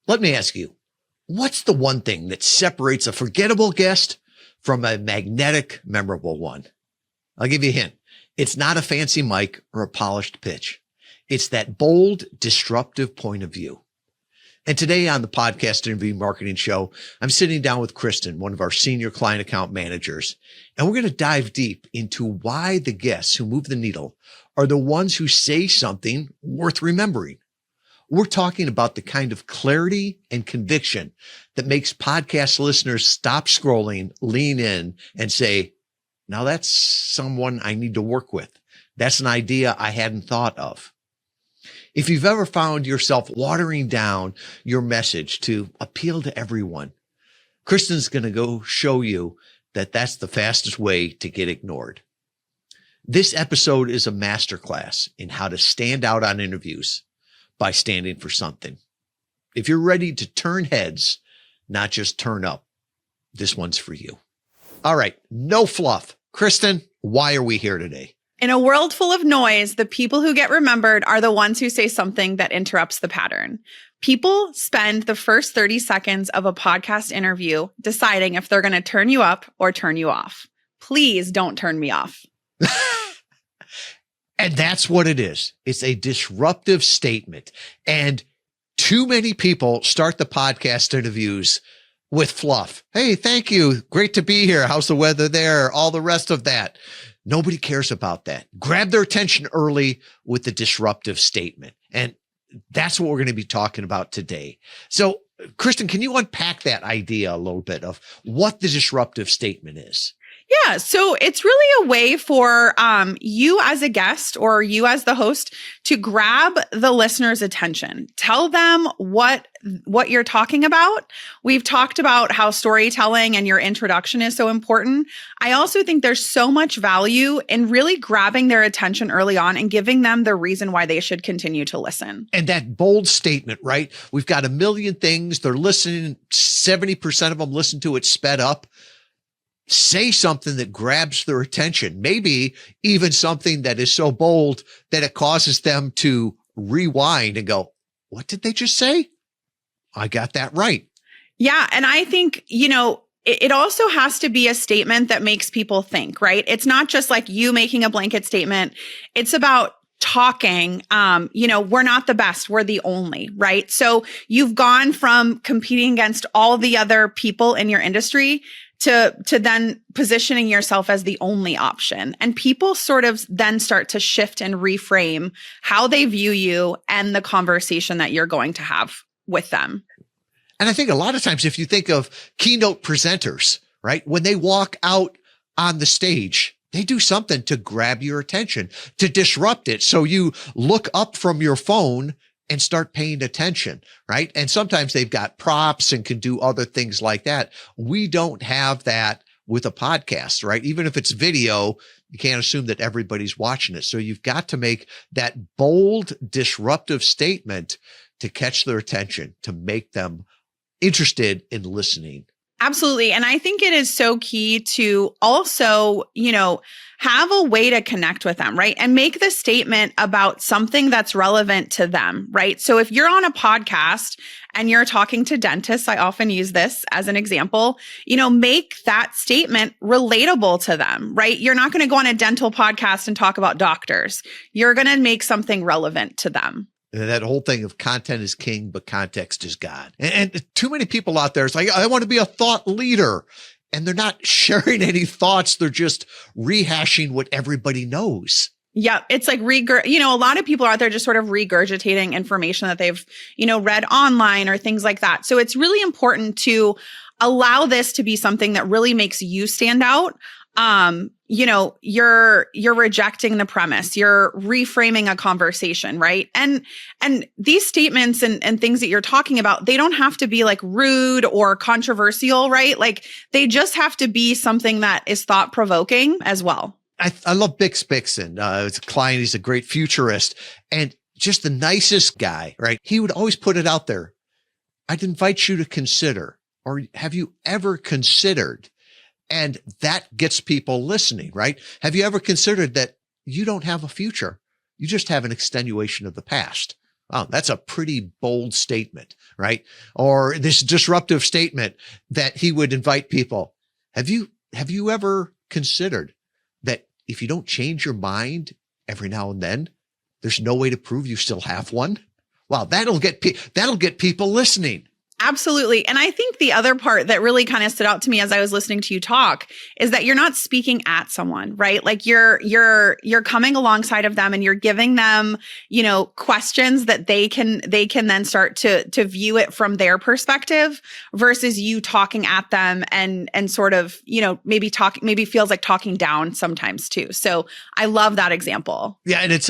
Let me ask you, what's the one thing that separates a forgettable guest from a magnetic, memorable one? I'll give you a hint. It's not a fancy mic or a polished pitch. It's that bold, disruptive point of view. And today on the podcast interview marketing show, I'm sitting down with Kristen, one of our senior client account managers, and we're going to dive deep into why the guests who move the needle are the ones who say something worth remembering. We're talking about the kind of clarity and conviction that makes podcast listeners stop scrolling, lean in, and say, now that's someone I need to work with. That's an idea I hadn't thought of. If you've ever found yourself watering down your message to appeal to everyone, Kristen's going to go show you that that's the fastest way to get ignored. This episode is a masterclass in how to stand out on interviews by standing for something. If you're ready to turn heads, not just turn up, this one's for you. All right, no fluff. Kristen, why are we here today? In a world full of noise, the people who get remembered are the ones who say something that interrupts the pattern. People spend the first 30 seconds of a podcast interview deciding if they're going to turn you up or turn you off. Please don't turn me off. And that's what it is. It's a disruptive statement. And too many people start the podcast interviews with fluff. Hey, thank you. Great to be here. How's the weather there? All the rest of that. Nobody cares about that. Grab their attention early with the disruptive statement. And that's what we're going to be talking about today. So, Kristen, can you unpack that idea a little bit of what the disruptive statement is? Yeah. So it's really a way for you as a guest or you as the host to grab the listener's attention. Tell them what you're talking about. We've talked about how storytelling and your introduction is so important. I also think there's so much value in really grabbing their attention early on and giving them the reason why they should continue to listen. And that bold statement, right? We've got a million things. They're listening. 70% of them listen to it sped up. Say something that grabs their attention, maybe even something that is so bold that it causes them to rewind and go, what did they just say? I got that right. Yeah. And I think, it also has to be a statement that makes people think, right? It's not just like you making a blanket statement. It's about talking, we're not the best, we're the only, right? So you've gone from competing against all the other people in your industry to then positioning yourself as the only option. And people sort of then start to shift and reframe how they view you and the conversation that you're going to have with them. And I think a lot of times, if you think of keynote presenters, right, when they walk out on the stage, they do something to grab your attention, to disrupt it. So you look up from your phone and start paying attention, right? And sometimes they've got props and can do other things like that. We don't have that with a podcast, right? Even if it's video, you can't assume that everybody's watching it. So you've got to make that bold, disruptive statement to catch their attention, to make them interested in listening. Absolutely. And I think it is so key to also, have a way to connect with them, right? And make the statement about something that's relevant to them, right? So if you're on a podcast and you're talking to dentists, I often use this as an example, make that statement relatable to them, right? You're not going to go on a dental podcast and talk about doctors. You're going to make something relevant to them. And that whole thing of content is king, but context is God. And too many people out there, it's like, I want to be a thought leader. And they're not sharing any thoughts. They're just rehashing what everybody knows. Yeah. It's like, a lot of people are out there just sort of regurgitating information that they've, read online or things like that. So it's really important to allow this to be something that really makes you stand out. You're rejecting the premise, you're reframing a conversation, right? And these statements and things that you're talking about, they don't have to be like rude or controversial, right? Like they just have to be something that is thought-provoking as well. I love Bix Bixen. It's a client. He's a great futurist and just the nicest guy, right? He would always put it out there. I'd invite you to consider, or have you ever considered? And that gets people listening, right? Have you ever considered that you don't have a future? You just have an extenuation of the past. Oh, that's a pretty bold statement, right? Or this disruptive statement that he would invite people. Have you ever considered that if you don't change your mind every now and then, there's no way to prove you still have one? Wow, that'll get people listening. Absolutely. And I think the other part that really kind of stood out to me as I was listening to you talk is that you're not speaking at someone, right? Like you're coming alongside of them and you're giving them, questions that they can then start to view it from their perspective versus you talking at them and sort of, maybe feels like talking down sometimes too. So I love that example. Yeah. And it's,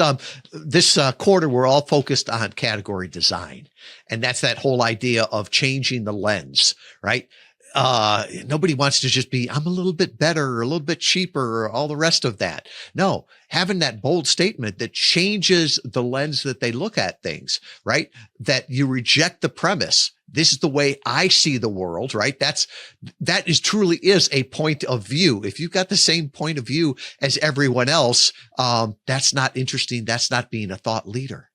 this quarter, we're all focused on category design. And that's that whole idea of changing the lens, right? Nobody wants to just be, I'm a little bit better or a little bit cheaper or all the rest of that. No, having that bold statement that changes the lens that they look at things, right? That you reject the premise. This is the way I see the world, right? That is truly is a point of view. If you've got the same point of view as everyone else, that's not interesting. That's not being a thought leader.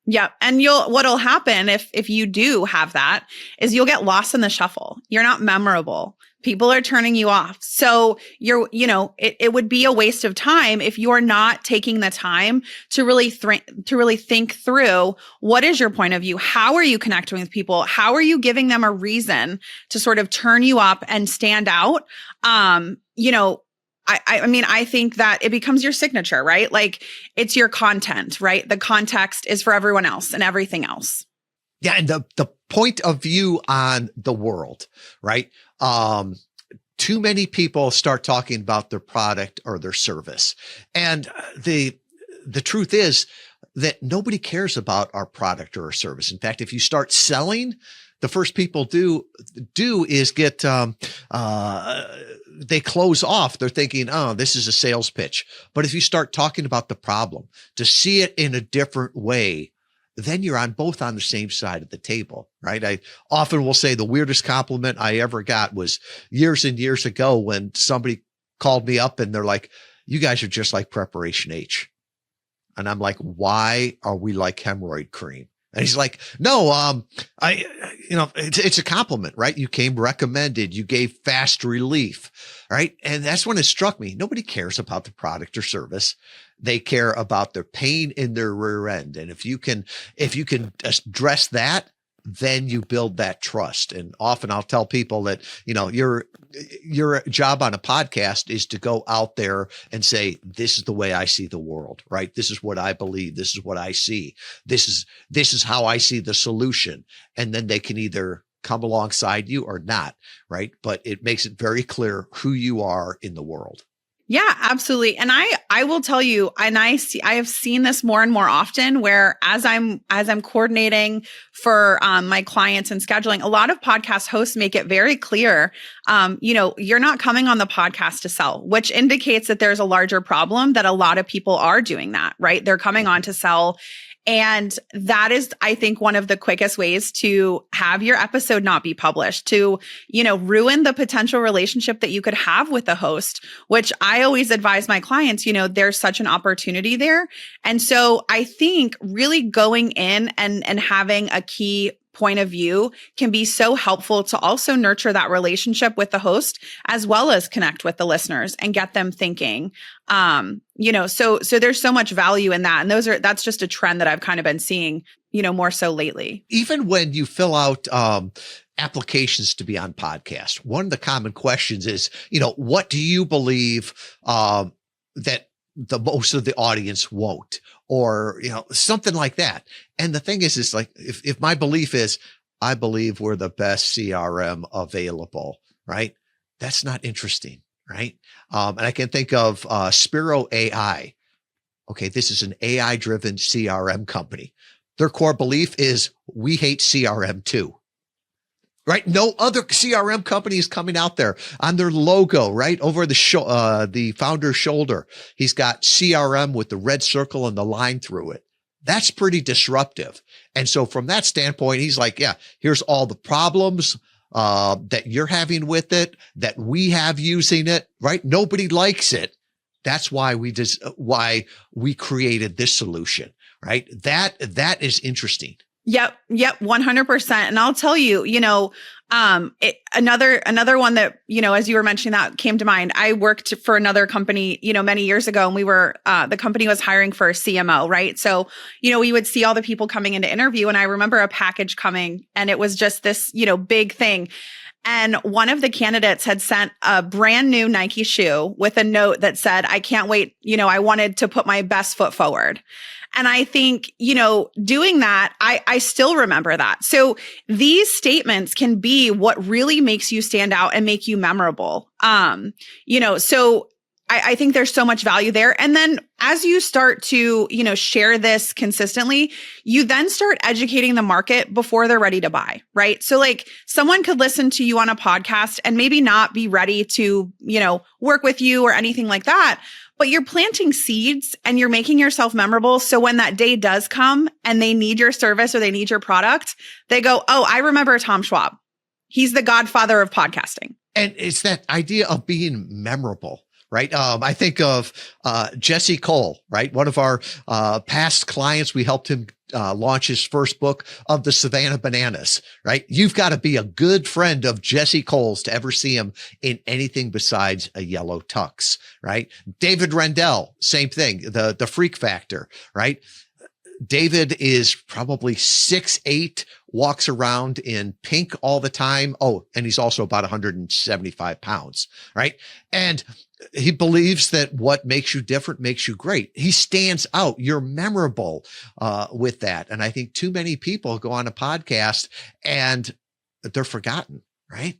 Yeah. And what'll happen if you do have that is you'll get lost in the shuffle. You're not memorable. People are turning you off. So it would be a waste of time if you're not taking the time to really think through what is your point of view? How are you connecting with people? How are you giving them a reason to sort of turn you up and stand out? I think that it becomes your signature, right? Like it's your content, right? The context is for everyone else and everything else. Yeah. And the point of view on the world, right? Too many people start talking about their product or their service. And the truth is that nobody cares about our product or our service. In fact, if you start selling, the first people do is get, they close off. They're thinking, oh, this is a sales pitch. But if you start talking about the problem, to see it in a different way, then you're both on the same side of the table, right? I often will say the weirdest compliment I ever got was years and years ago when somebody called me up and they're like, you guys are just like Preparation H. And I'm like, why are we like hemorrhoid cream? And he's like, no, it's a compliment, right? You came recommended. You gave fast relief, right? And that's when it struck me. Nobody cares about the product or service. They care about their pain in their rear end. And if you can address that, then you build that trust. And often I'll tell people that, your job on a podcast is to go out there and say, this is the way I see the world, right? This is what I believe. This is what I see. This is how I see the solution. And then they can either come alongside you or not, right? But it makes it very clear who you are in the world. Yeah, absolutely. And I will tell you, and I have seen this more and more often where as I'm coordinating for my clients and scheduling, a lot of podcast hosts make it very clear, you're not coming on the podcast to sell, which indicates that there's a larger problem that a lot of people are doing that, right? They're coming on to sell. And that is, I think, one of the quickest ways to have your episode not be published, to, ruin the potential relationship that you could have with the host, which I always advise my clients, there's such an opportunity there. And so I think really going in and having a key point of view can be so helpful to also nurture that relationship with the host as well as connect with the listeners and get them thinking. So there's so much value in that. And that's just a trend that I've kind of been seeing, more so lately. Even when you fill out, applications to be on podcast, one of the common questions is, what do you believe, that the most of the audience won't, or, something like that. And the thing is like, if my belief is, I believe we're the best CRM available, right? That's not interesting, right? And I can think of, Spiro AI. Okay. This is an AI driven CRM company. Their core belief is we hate CRM too. Right? No other CRM company is coming out there on their logo, right? Over the founder's shoulder. He's got CRM with the red circle and the line through it. That's pretty disruptive. And so from that standpoint, he's like, yeah, here's all the problems, that you're having with it, that we have using it, right? Nobody likes it. That's why we created this solution, right? That is interesting. Yep. 100%. And I'll tell you, another one that, as you were mentioning that came to mind. I worked for another company, many years ago, and we were, the company was hiring for a CMO, right? So, we would see all the people coming into interview, and I remember a package coming, and it was just this, big thing. And one of the candidates had sent a brand new Nike shoe with a note that said, I can't wait. I wanted to put my best foot forward. And I think, doing that, I still remember that. So these statements can be what really makes you stand out and make you memorable. So I think there's so much value there. And then as you start to, share this consistently, you then start educating the market before they're ready to buy, right? So like someone could listen to you on a podcast and maybe not be ready to, work with you or anything like that. But you're planting seeds and you're making yourself memorable. So when that day does come and they need your service or they need your product, they go, oh, I remember Tom Schwab. He's the godfather of podcasting. And it's that idea of being memorable. Right. I think of Jesse Cole, right? One of our past clients. We helped him launch his first book of the Savannah Bananas, right? You've got to be a good friend of Jesse Cole's to ever see him in anything besides a yellow tux, right? David Rendell, same thing, the freak factor, right? David is probably 6'8", walks around in pink all the time. Oh, and he's also about 175 pounds, right? And he believes that what makes you different makes you great. He stands out. You're memorable with that. And I think too many people go on a podcast and they're forgotten, right?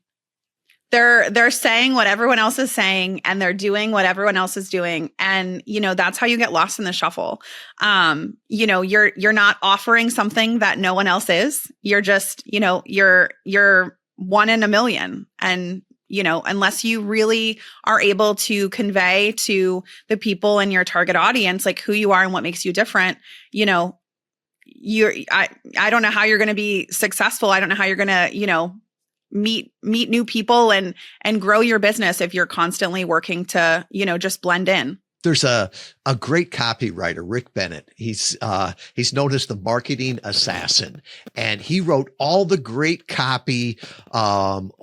They're saying what everyone else is saying and they're doing what everyone else is doing. And, that's how you get lost in the shuffle. You're not offering something that no one else is. You're just, you're one in a million. And, unless you really are able to convey to the people in your target audience, like who you are and what makes you different, I don't know how you're going to be successful. I don't know how you're going to, meet new people and grow your business if you're constantly working to, just blend in. There's a great copywriter, Rick Bennett. He's known as the marketing assassin, and he wrote all the great copy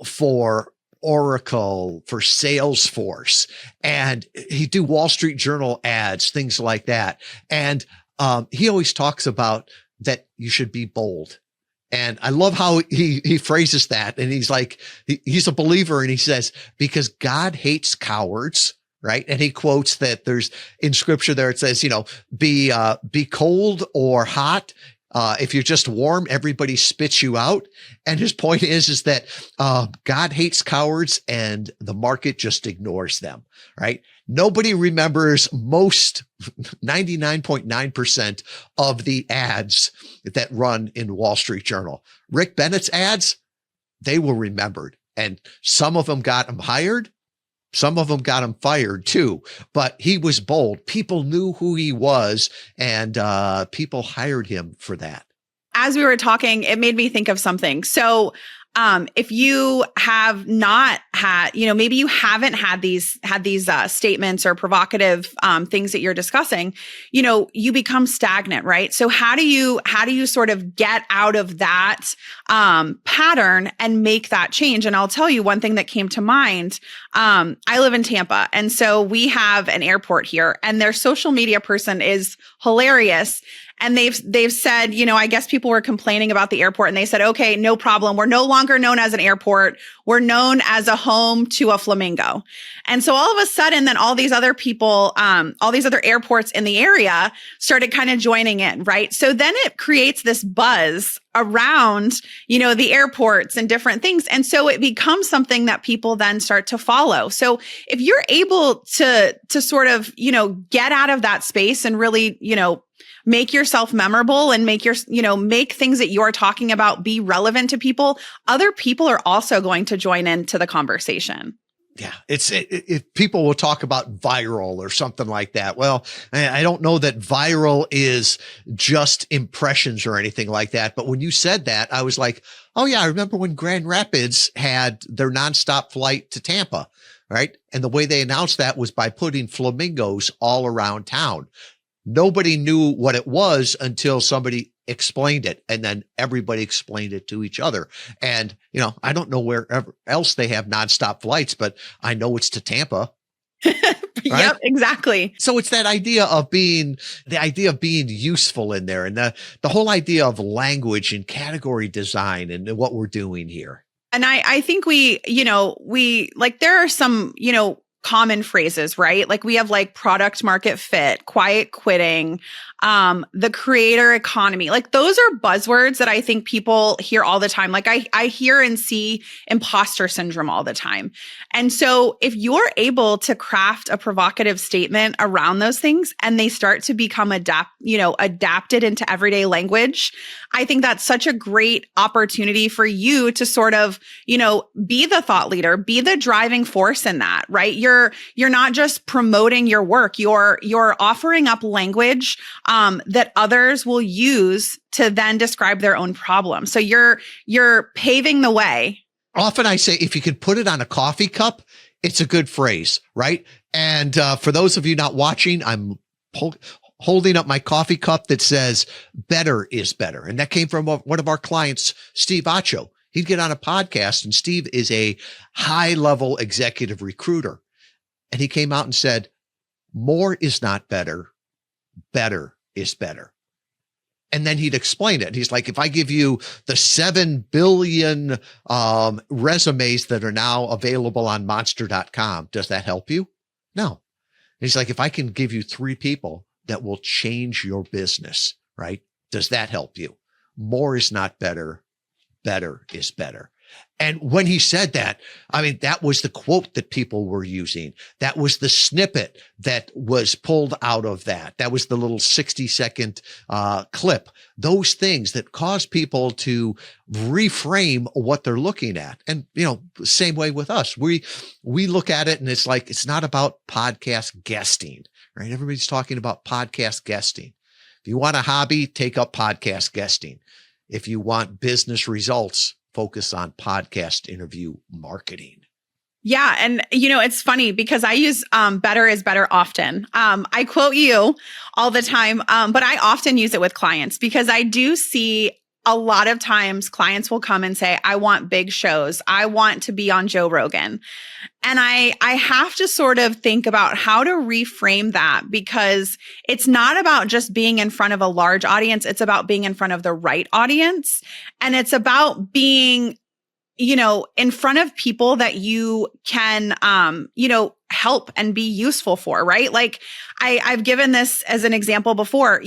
for Oracle, for Salesforce, and he'd do Wall Street Journal ads, things like that. And he always talks about that you should be bold. And I love how he phrases that. And he's like, he's a believer. And he says, because God hates cowards, right? And he quotes that there's in scripture there, it says, be cold or hot. If you're just warm, everybody spits you out. And his point is that God hates cowards and the market just ignores them, right? Nobody remembers 99.9% of the ads that run in Wall Street Journal. Rick Bennett's ads, they were remembered. And some of them got him hired. Some of them got him fired too, but he was bold. People knew who he was and people hired him for that. As we were talking, it made me think of something. So if you have not had, maybe you haven't had these statements or provocative things that you're discussing, you become stagnant, right? So how do you sort of get out of that pattern and make that change? And I'll tell you one thing that came to mind. I live in Tampa, and so we have an airport here, and their social media person is hilarious. And they've said, I guess people were complaining about the airport, and they said, okay, no problem. We're no longer known as an airport. We're known as a home to a flamingo. And so all of a sudden, then all these other people, all these other airports in the area started kind of joining in, right? So then it creates this buzz around, the airports and different things. And so it becomes something that people then start to follow. So if you're able to sort of, get out of that space and really, make yourself memorable and make make things that you're talking about be relevant to people, other people are also going to join into the conversation. Yeah. If people will talk about viral or something like that. Well, I don't know that viral is just impressions or anything like that. But when you said that, I was like, oh yeah, I remember when Grand Rapids had their nonstop flight to Tampa, right? And the way they announced that was by putting flamingos all around town. Nobody knew what it was until somebody explained it, and then everybody explained it to each other. And, I don't know wherever else they have nonstop flights, but I know it's to Tampa. Right? Yep, exactly. So it's that idea of being useful in there, and the whole idea of language and category design and what we're doing here. And I think we like, there are some, common phrases, right? Like we have like product market fit, quiet quitting, the creator economy. Like those are buzzwords that I think people hear all the time. Like I hear and see imposter syndrome all the time. And so if you're able to craft a provocative statement around those things and they start to become adapted into everyday language, I think that's such a great opportunity for you to sort of, be the thought leader, be the driving force in that, right? You're not just promoting your work. You're offering up language that others will use to then describe their own problem. So you're paving the way. Often I say, if you could put it on a coffee cup, it's a good phrase, right? And for those of you not watching, I'm holding up my coffee cup that says better is better. And that came from one of our clients, Steve Acho. He'd get on a podcast, and Steve is a high-level executive recruiter. And he came out and said, more is not better. Better is better. And then he'd explain it. He's like, if I give you the 7 billion resumes that are now available on monster.com, does that help you? No. And he's like, if I can give you 3 people that will change your business, right? Does that help you? More is not better. Better is better. And when he said that, I mean, that was the quote that people were using. That was the snippet that was pulled out of that. That was the little 60-second clip. Those things that cause people to reframe what they're looking at. And, same way with us. We look at it and it's like, it's not about podcast guesting, right? Everybody's talking about podcast guesting. If you want a hobby, take up podcast guesting. If you want business results, focus on podcast interview marketing. Yeah. And, it's funny because I use better is better often. I quote you all the time, but I often use it with clients because I do see a lot of times clients will come and say, I want big shows. I want to be on Joe Rogan. And I have to sort of think about how to reframe that, because it's not about just being in front of a large audience. It's about being in front of the right audience. And it's about being, in front of people that you can, help and be useful for, right? Like I've given this as an example before,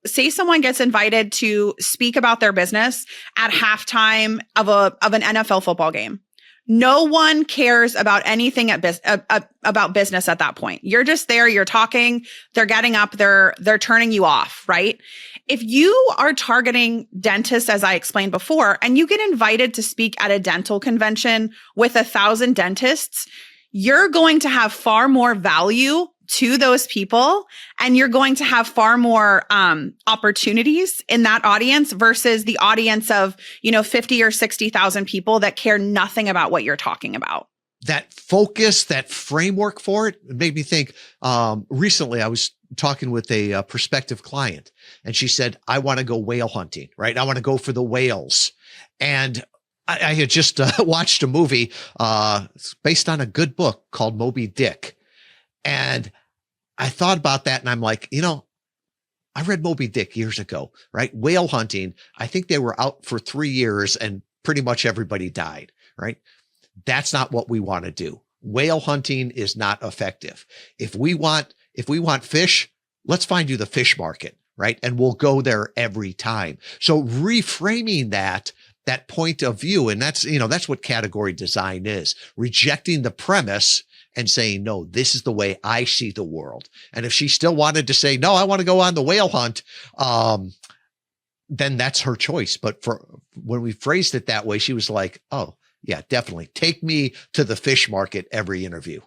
say someone gets invited to speak about their business at halftime of an NFL football game. No one cares about anything about business at that point. You're just there, you're talking, they're getting up, they're turning you off, right? If you are targeting dentists, as I explained before, and you get invited to speak at a dental convention with 1,000 dentists, you're going to have far more value to those people, and you're going to have far more opportunities in that audience versus the audience of 50 or 60,000 people that care nothing about what you're talking about. That focus, that framework for it made me think. Recently, I was talking with a prospective client, and she said, "I want to go whale hunting, right? I want to go for the whales." And I had just watched a movie based on a good book called Moby Dick. And I thought about that, and I'm like, I read Moby Dick years ago, right? Whale hunting. I think they were out for 3 years and pretty much everybody died, right? That's not what we want to do. Whale hunting is not effective. If we want fish, let's find you the fish market, right? And we'll go there every time. So reframing that point of view, and that's what category design is, rejecting the premise and saying, no, this is the way I see the world. And if she still wanted to say, no, I want to go on the whale hunt, then that's her choice. But when we phrased it that way, she was like, oh yeah, definitely take me to the fish market every interview.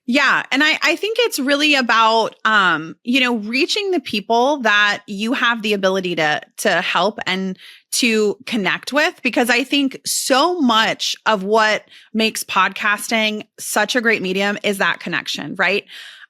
Yeah. And I think it's really about, reaching the people that you have the ability to help and to connect with, because I think so much of what makes podcasting such a great medium is that connection, right?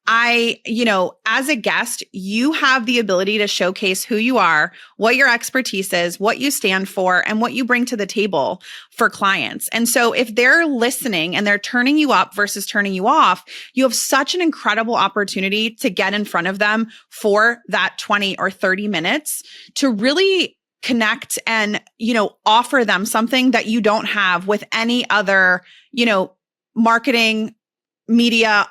as a guest, you have the ability to showcase who you are, what your expertise is, what you stand for, and what you bring to the table for clients. And so if they're listening and they're turning you up versus turning you off, you have such an incredible opportunity to get in front of them for that 20 or 30 minutes to really connect and, offer them something that you don't have with any other, marketing media,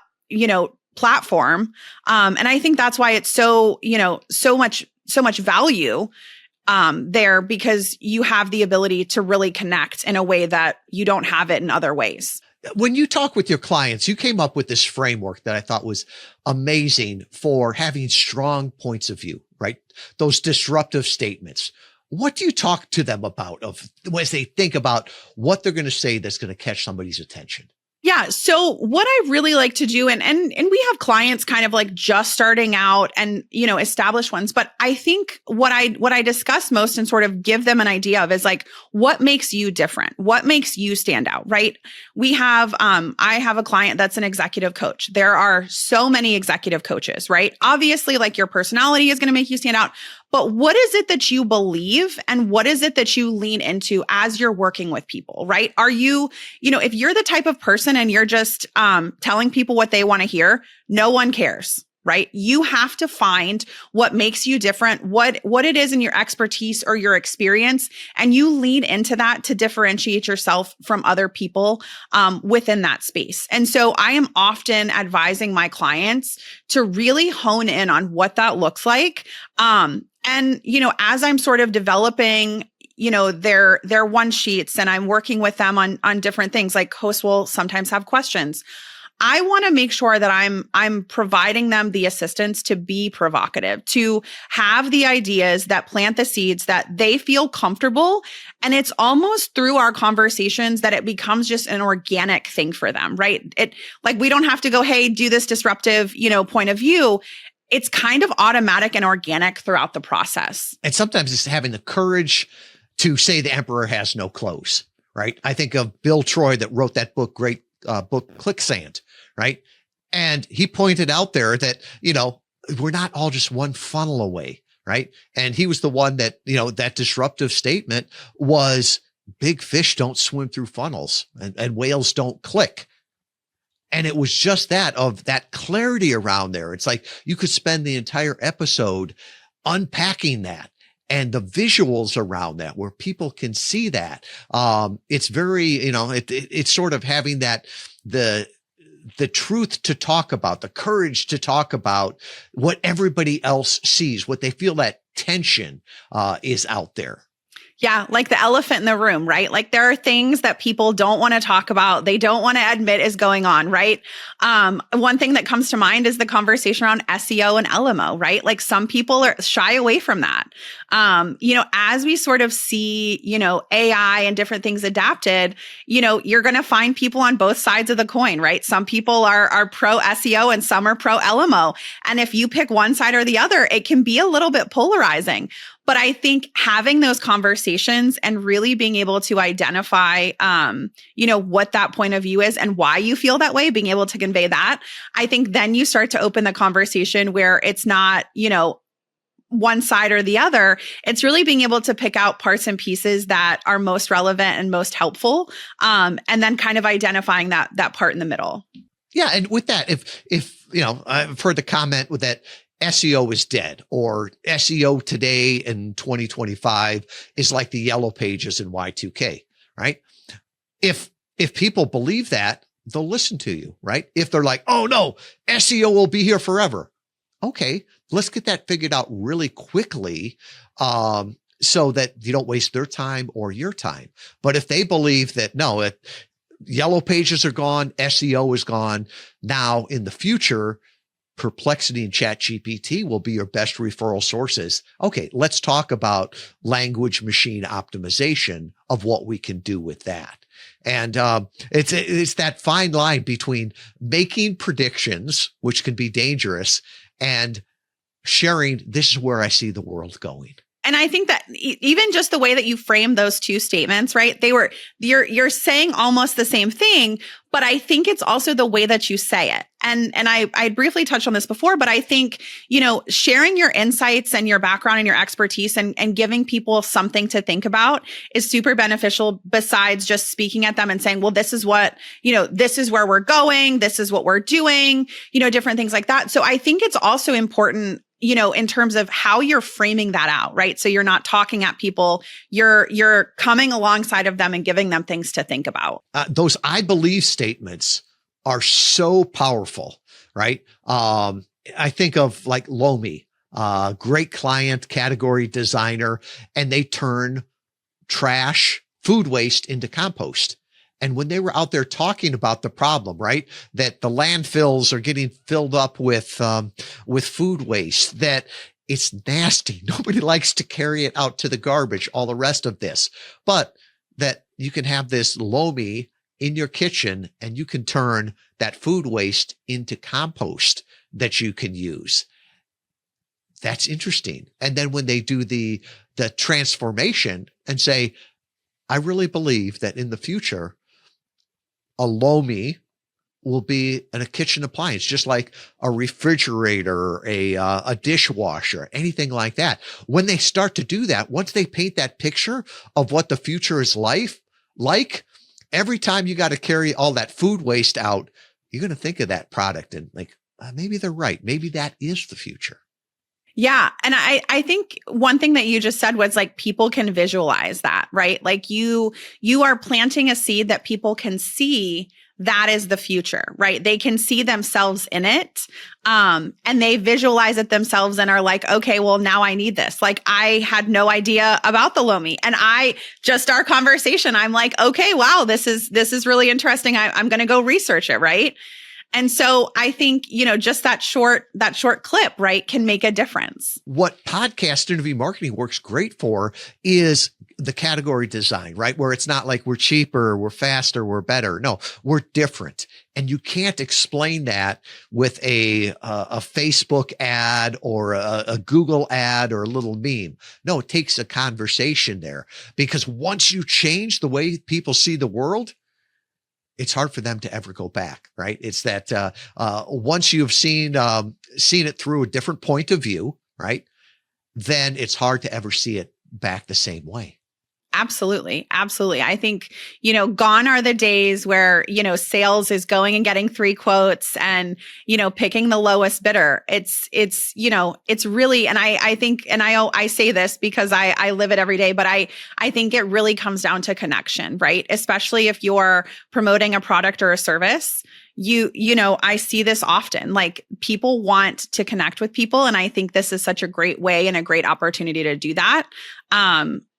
platform. And I think that's why it's so much value there, because you have the ability to really connect in a way that you don't have it in other ways. When you talk with your clients, you came up with this framework that I thought was amazing for having strong points of view, right? Those disruptive statements. What do you talk to them about as they think about what they're going to say that's going to catch somebody's attention? Yeah. So what I really like to do, and we have clients kind of like just starting out and, established ones, but I think what I discuss most and sort of give them an idea of is like, what makes you different? What makes you stand out, right? We have, I have a client that's an executive coach. There are so many executive coaches, right? Obviously, like your personality is going to make you stand out. But what is it that you believe and what is it that you lean into as you're working with people, right? Are you, if you're the type of person and you're just telling people what they want to hear, no one cares, right? You have to find what makes you different, what it is in your expertise or your experience, and you lean into that to differentiate yourself from other people within that space. And so I am often advising my clients to really hone in on what that looks like. And, as I'm sort of developing, their one sheets and I'm working with them on different things, like hosts will sometimes have questions. I want to make sure that I'm providing them the assistance to be provocative, to have the ideas that plant the seeds that they feel comfortable. And it's almost through our conversations that it becomes just an organic thing for them, right? We don't have to go, hey, do this disruptive, point of view. It's kind of automatic and organic throughout the process. And sometimes it's having the courage to say the emperor has no clothes, right? I think of Bill Troy that wrote that book, great book, Quicksand, right? And he pointed out there that, we're not all just one funnel away, right? And he was the one that, that disruptive statement was big fish don't swim through funnels and whales don't click. And it was just that clarity around there. It's like you could spend the entire episode unpacking that and the visuals around that where people can see that. It's very, it's sort of having that, the truth to talk about, the courage to talk about what everybody else sees, what they feel that tension is out there. Yeah, like the elephant in the room, right? Like there are things that people don't want to talk about. They don't want to admit is going on, right? One thing that comes to mind is the conversation around SEO and LMO, right? Like some people are shy away from that. As we sort of see, AI and different things adapted, you're going to find people on both sides of the coin, right? Some people are pro SEO and some are pro LMO. And if you pick one side or the other, it can be a little bit polarizing. But I think having those conversations and really being able to identify, what that point of view is and why you feel that way, being able to convey that, I think then you start to open the conversation where it's not, one side or the other. It's really being able to pick out parts and pieces that are most relevant and most helpful, and then kind of identifying that part in the middle. Yeah, and with that, if I've heard the comment with that. SEO is dead, or SEO today in 2025 is like the yellow pages in Y2K, right? If people believe that, they'll listen to you, right? If they're like, oh no, SEO will be here forever. Okay, let's get that figured out really quickly, so that you don't waste their time or your time. But if they believe that, no, yellow pages are gone, SEO is gone, now in the future, Perplexity and ChatGPT will be your best referral sources. Okay, let's talk about language machine optimization of what we can do with that. And it's that fine line between making predictions, which can be dangerous, and sharing, this is where I see the world going. And I think that even just the way that you frame those two statements, right? You're saying almost the same thing, but I think it's also the way that you say it. And I briefly touched on this before, but I think, sharing your insights and your background and your expertise and giving people something to think about is super beneficial, besides just speaking at them and saying, well, this is what, this is where we're going. This is what we're doing, different things like that. So I think it's also important, in terms of how you're framing that out, right? So you're not talking at people, you're coming alongside of them and giving them things to think about. Those I believe statements are so powerful, right? I think of like Lomi, great client, category designer, and they turn trash, food waste into compost. And when they were out there talking about the problem, right, that the landfills are getting filled up with food waste, that it's nasty. Nobody likes to carry it out to the garbage, all the rest of this, but that you can have this Lomi in your kitchen and you can turn that food waste into compost that you can use. That's interesting. And then when they do the transformation and say, I really believe that in the future, a Lomi will be a kitchen appliance, just like a refrigerator, a dishwasher, anything like that. When they start to do that, once they paint that picture of what the future is like, every time you got to carry all that food waste out, you're going to think of that product and like, maybe they're right. Maybe that is the future. Yeah. And I think one thing that you just said was like, people can visualize that, right? Like you are planting a seed that people can see that is the future, right? They can see themselves in it. And they visualize it themselves and are like, okay, well, now I need this. Like I had no idea about the Lomi, and our conversation, I'm like, okay, wow, this is really interesting. I'm going to go research it. Right. And so I think, just that short clip, right, can make a difference. What podcast interview marketing works great for is the category design, right? Where it's not like we're cheaper, we're faster, we're better. No, we're different. And you can't explain that with a Facebook ad or a Google ad or a little meme. No, it takes a conversation there, because once you change the way people see the world, it's hard for them to ever go back, right? It's that once you've seen it through a different point of view, right, then it's hard to ever see it back the same way. Absolutely. Absolutely. I think, gone are the days where, sales is going and getting 3 quotes and, picking the lowest bidder. It's really, and I think, and I say this because I live it every day, but I think it really comes down to connection, right? Especially if you're promoting a product or a service. I see this often, like people want to connect with people. And I think this is such a great way and a great opportunity to do that.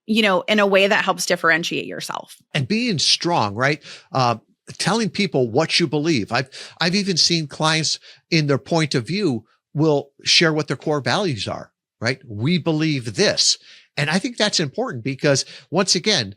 In a way that helps differentiate yourself. And being strong, right? Telling people what you believe. I've even seen clients in their point of view will share what their core values are, right? We believe this. And I think that's important because once again,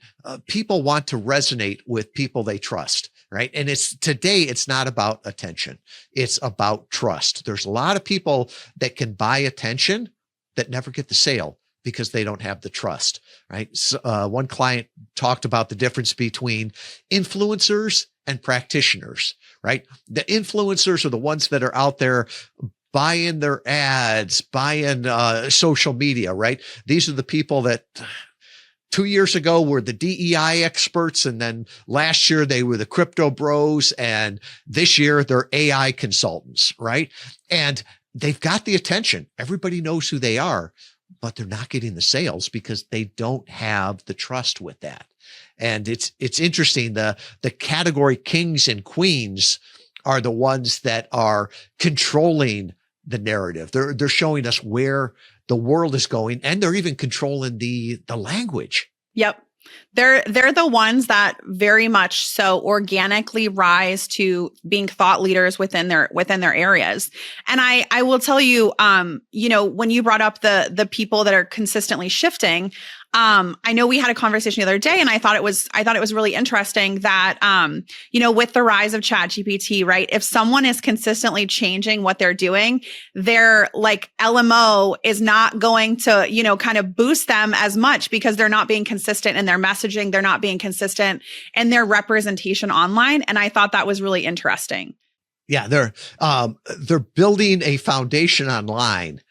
people want to resonate with people they trust, right? And today it's not about attention. It's about trust. There's a lot of people that can buy attention that never get the sale, because they don't have the trust, right? So, one client talked about the difference between influencers and practitioners, right? The influencers are the ones that are out there buying their ads, buying social media, right? These are the people that 2 years ago were the DEI experts, and then last year they were the crypto bros, and this year they're AI consultants, right? And they've got the attention. Everybody knows who they are, but they're not getting the sales because they don't have the trust with that. And it's interesting. The category kings and queens are the ones that are controlling the narrative. They're showing us where the world is going, and they're even controlling the language. Yep. They're the ones that very much so organically rise to being thought leaders within their areas. And I will tell you, when you brought up the people that are consistently shifting, I know we had a conversation the other day, and I thought it was really interesting that, with the rise of ChatGPT, right? If someone is consistently changing what they're doing, their like LMO is not going to, kind of boost them as much because they're not being consistent in their messaging. They're not being consistent in their representation online. And I thought that was really interesting. Yeah. They're building a foundation online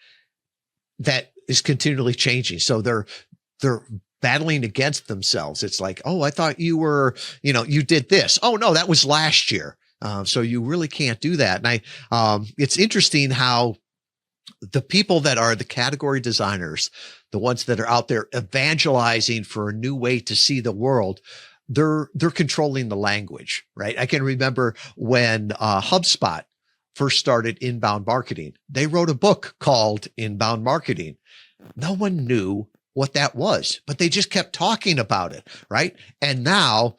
that is continually changing. So they're battling against themselves. It's like, oh, I thought you were, you did this. Oh no, that was last year. So you really can't do that. And it's interesting how the people that are the category designers, the ones that are out there evangelizing for a new way to see the world, they're controlling the language, right? I can remember when HubSpot first started inbound marketing, they wrote a book called Inbound Marketing. No one knew what that was, but they just kept talking about it, right? And now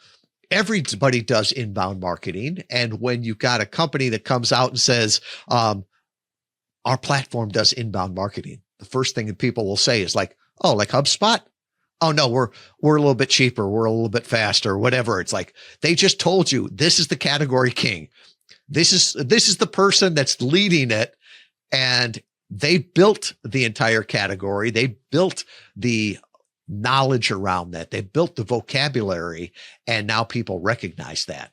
everybody does inbound marketing. And when you've got a company that comes out and says, our platform does inbound marketing, the first thing that people will say is like, oh, like HubSpot? Oh no, we're a little bit cheaper. We're a little bit faster, whatever. It's like, they just told you this is the category king. This is the person that's leading it. And they built the entire category. They built the knowledge around that. They built the vocabulary, and now people recognize that.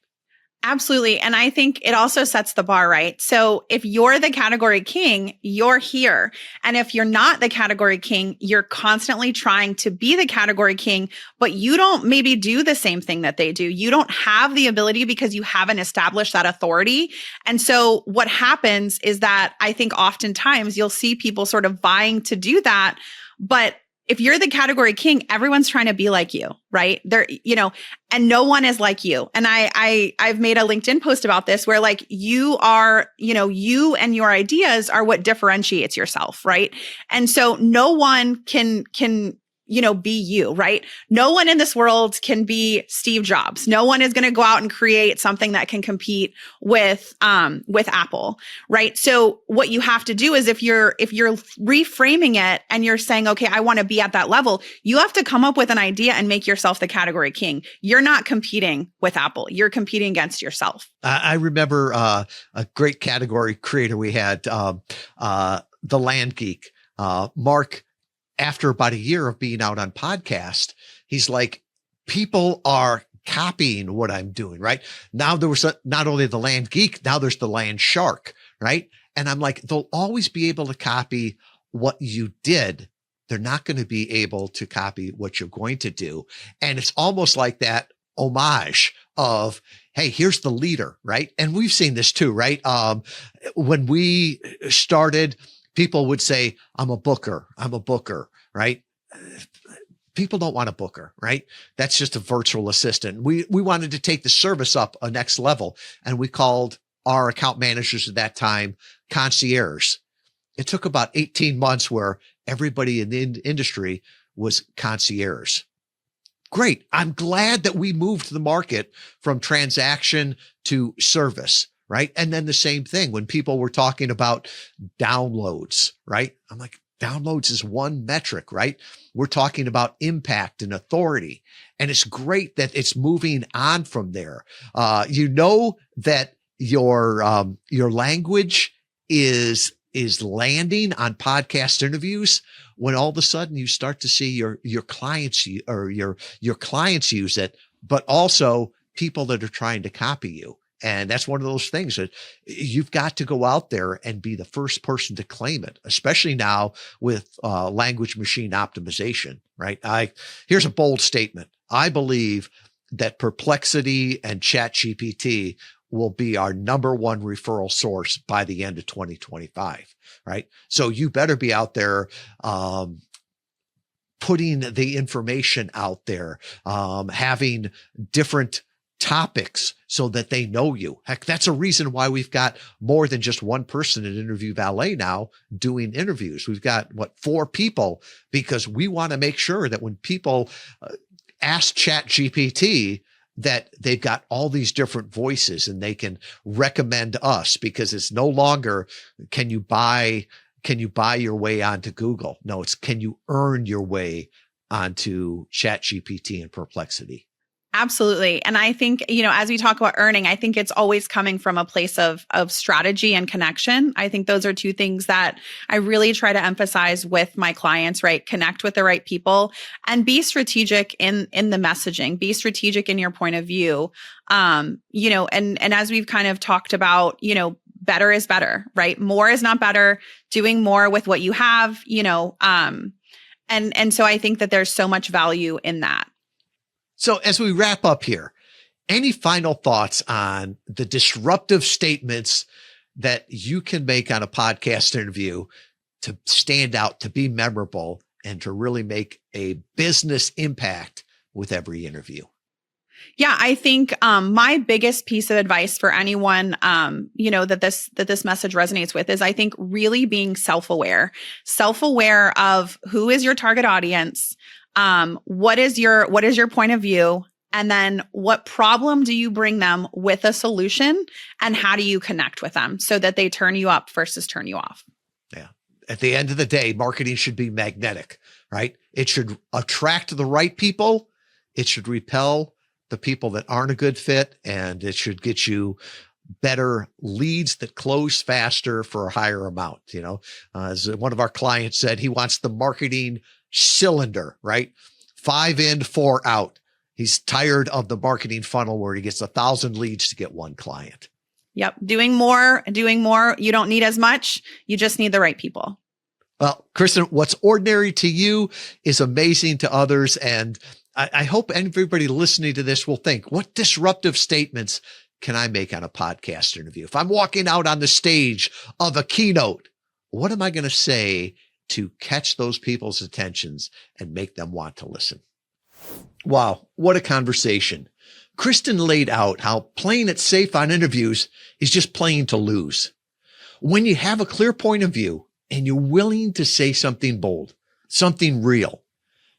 Absolutely. And I think it also sets the bar, right? So if you're the category king, you're here. And if you're not the category king, you're constantly trying to be the category king, but you don't maybe do the same thing that they do. You don't have the ability because you haven't established that authority. And so what happens is that I think oftentimes you'll see people sort of vying to do that, but if you're the category king, everyone's trying to be like you, right? They're, and no one is like you. And I've made a LinkedIn post about this where like you are, you and your ideas are what differentiates yourself, right? And so no one can be you, right? No one in this world can be Steve Jobs. No one is going to go out and create something that can compete with Apple, right? So what you have to do is if you're reframing it and you're saying, okay, I want to be at that level, you have to come up with an idea and make yourself the category king. You're not competing with Apple. You're competing against yourself. I remember a great category creator we had, the Land Geek, Mark. After about a year of being out on podcast, he's like, people are copying what I'm doing, right? Now there was not only the Land Geek, now there's the Land Shark, right? And I'm like, they'll always be able to copy what you did. They're not going to be able to copy what you're going to do. And it's almost like that homage of, hey, here's the leader, right? And we've seen this too, right? When we started, people would say, I'm a booker, right? People don't want a booker, right? That's just a virtual assistant. We wanted to take the service up a next level, and we called our account managers at that time concierge. It took about 18 months where everybody in the industry was concierge. Great. I'm glad that we moved the market from transaction to service. Right. And then the same thing when people were talking about downloads, right? I'm like, downloads is one metric, right? We're talking about impact and authority. And it's great that it's moving on from there. That your language is landing on podcast interviews when all of a sudden you start to see your clients or your clients use it, but also people that are trying to copy you. And that's one of those things that you've got to go out there and be the first person to claim it, especially now with language machine optimization, right? Here's a bold statement. I believe that Perplexity and ChatGPT will be our number one referral source by the end of 2025, right? So you better be out there putting the information out there, having different topics so that they know you. Heck, that's a reason why we've got more than just one person at Interview Valet now doing interviews. We've got 4 people, because we want to make sure that when people ask ChatGPT that they've got all these different voices and they can recommend us, because it's no longer, can you buy your way onto Google? No, it's, can you earn your way onto ChatGPT and Perplexity. Absolutely. And I think, as we talk about earning, I think it's always coming from a place of strategy and connection. I think those are two things that I really try to emphasize with my clients, right? Connect with the right people and be strategic in the messaging, be strategic in your point of view. And as we've kind of talked about, better is better, right? More is not better, doing more with what you have, and so I think that there's so much value in that. So as we wrap up here, any final thoughts on the disruptive statements that you can make on a podcast interview to stand out, to be memorable, and to really make a business impact with every interview? Yeah, I think my biggest piece of advice for anyone, that this message resonates with is I think really being self-aware of who is your target audience, what is your point of view, and then what problem do you bring them with a solution, and how do you connect with them so that they turn you up versus turn you off? Yeah. At the end of the day, marketing should be magnetic, right? It should attract the right people. It should repel the people that aren't a good fit, and it should get you better leads that close faster for a higher amount. As one of our clients said, he wants the marketing cylinder, right? 5 in, 4 out. He's tired of the marketing funnel where he gets 1,000 leads to get one client. Yep. Doing more. You don't need as much. You just need the right people. Well, Kristen, what's ordinary to you is amazing to others. And I hope everybody listening to this will think, what disruptive statements can I make on a podcast interview? If I'm walking out on the stage of a keynote, what am I going to say to catch those people's attentions and make them want to listen? Wow, what a conversation. Kristen laid out how playing it safe on interviews is just playing to lose. When you have a clear point of view and you're willing to say something bold, something real,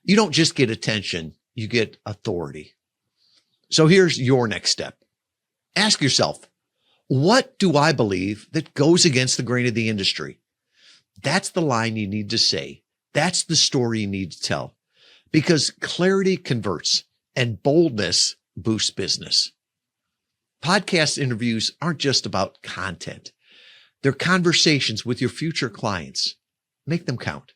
you don't just get attention, you get authority. So here's your next step. Ask yourself, what do I believe that goes against the grain of the industry? That's the line you need to say. That's the story you need to tell, because clarity converts and boldness boosts business. Podcast interviews aren't just about content. They're conversations with your future clients. Make them count.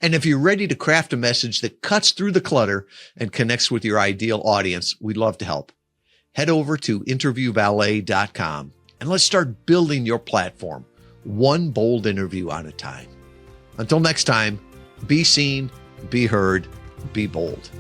And if you're ready to craft a message that cuts through the clutter and connects with your ideal audience, we'd love to help. Head over to interviewvalet.com and let's start building your platform, one bold interview at a time. Until next time, be seen, be heard, be bold.